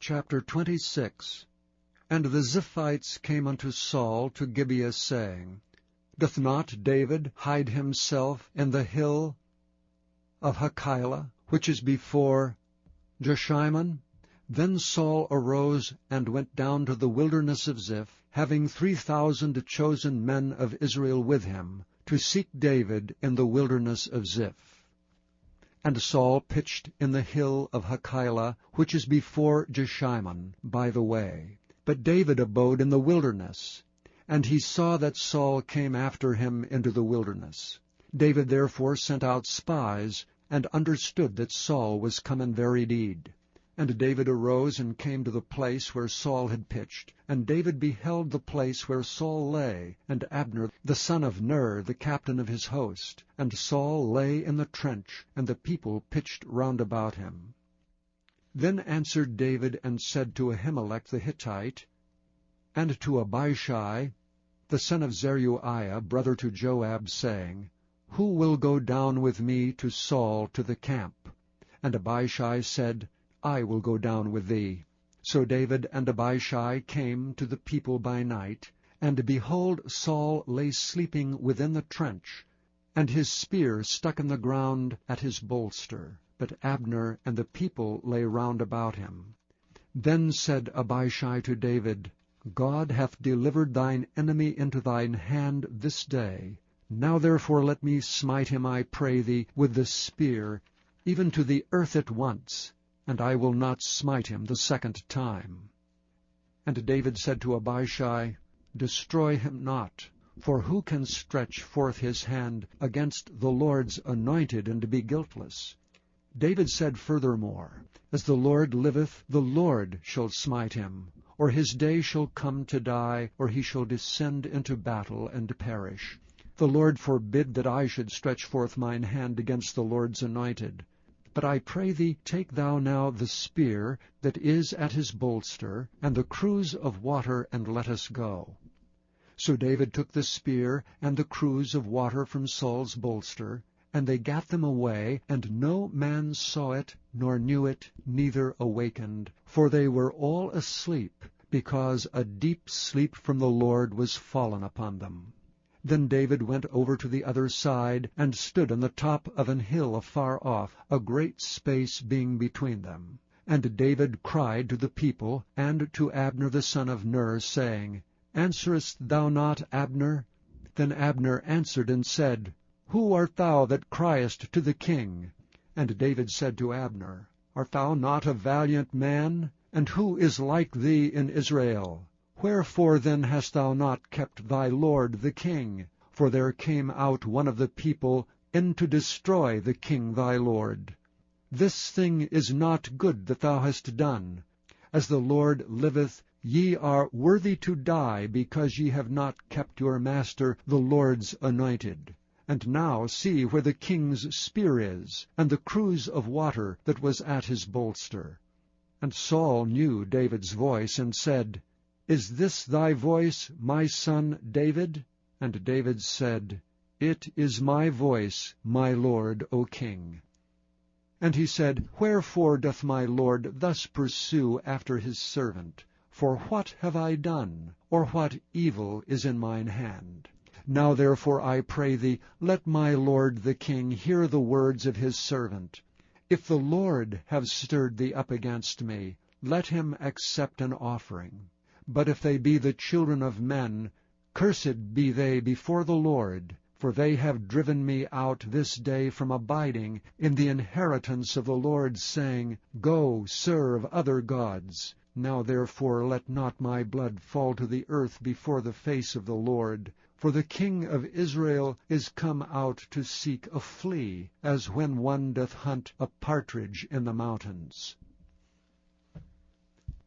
Chapter 26. And the Ziphites came unto Saul to Gibeah, saying, Doth not David hide himself in the hill of Hachilah, which is before Jeshimon? Then Saul arose and went down to the wilderness of Ziph, having 3,000 chosen men of Israel with him, to seek David in the wilderness of Ziph. And Saul pitched in the hill of Hachilah, which is before Jeshimon, by the way. But David abode in the wilderness, and he saw that Saul came after him into the wilderness. David therefore sent out spies, and understood that Saul was come in very deed. And David arose and came to the place where Saul had pitched. And David beheld the place where Saul lay, and Abner the son of Ner, the captain of his host. And Saul lay in the trench, and the people pitched round about him. Then answered David and said to Ahimelech the Hittite, and to Abishai the son of Zeruiah, brother to Joab, saying, Who will go down with me to Saul to the camp? And Abishai said, I will go down with thee. So David and Abishai came to the people by night, and behold, Saul lay sleeping within the trench, and his spear stuck in the ground at his bolster. But Abner and the people lay round about him. Then said Abishai to David, God hath delivered thine enemy into thine hand this day. Now therefore let me smite him, I pray thee, with the spear, even to the earth at once, and I will not smite him the second time. And David said to Abishai, Destroy him not, for who can stretch forth his hand against the Lord's anointed and be guiltless? David said furthermore, As the Lord liveth, the Lord shall smite him, or his day shall come to die, or he shall descend into battle and perish. The Lord forbid that I should stretch forth mine hand against the Lord's anointed. But I pray thee, take thou now the spear that is at his bolster, and the cruse of water, and let us go. So David took the spear and the cruse of water from Saul's bolster, and they gat them away, and no man saw it, nor knew it, neither awakened, for they were all asleep, because a deep sleep from the Lord was fallen upon them. Then David went over to the other side, and stood on the top of an hill afar off, a great space being between them. And David cried to the people, and to Abner the son of Ner, saying, Answerest thou not, Abner? Then Abner answered and said, Who art thou that criest to the king? And David said to Abner, Art thou not a valiant man? And who is like thee in Israel? Wherefore then hast thou not kept thy lord the king? For there came out one of the people in to destroy the king thy lord. This thing is not good that thou hast done. As the Lord liveth, ye are worthy to die, because ye have not kept your master the Lord's anointed. And now see where the king's spear is, and the cruse of water that was at his bolster. And Saul knew David's voice, and said, Is this thy voice, my son David? And David said, It is my voice, my lord, O king. And he said, Wherefore doth my lord thus pursue after his servant? For what have I done, or what evil is in mine hand? Now therefore I pray thee, let my lord the king hear the words of his servant. If the Lord have stirred thee up against me, let him accept an offering. But if they be the children of men, cursed be they before the Lord, for they have driven me out this day from abiding in the inheritance of the Lord, saying, Go, serve other gods. Now therefore let not my blood fall to the earth before the face of the Lord. For the king of Israel is come out to seek a flea, as when one doth hunt a partridge in the mountains.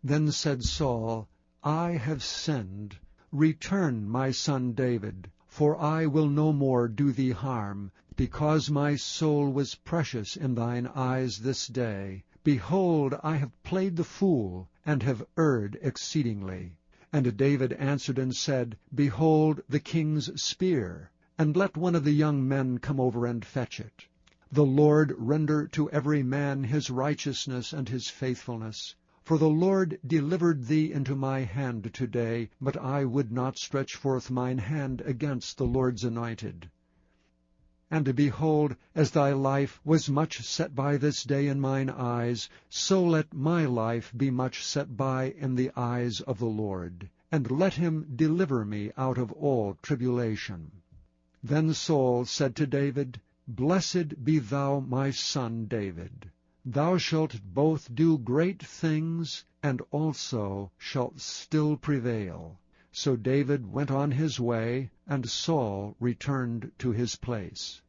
Then said Saul, I have sinned. Return, my son David, for I will no more do thee harm, because my soul was precious in thine eyes this day. Behold, I have played the fool, and have erred exceedingly. And David answered and said, Behold the king's spear, and let one of the young men come over and fetch it. The Lord render to every man his righteousness and his faithfulness. For the Lord delivered thee into my hand today, but I would not stretch forth mine hand against the Lord's anointed. And behold, as thy life was much set by this day in mine eyes, so let my life be much set by in the eyes of the Lord, and let him deliver me out of all tribulation. Then Saul said to David, Blessed be thou, my son David. Thou shalt both do great things, and also shalt still prevail. So David went on his way, and Saul returned to his place.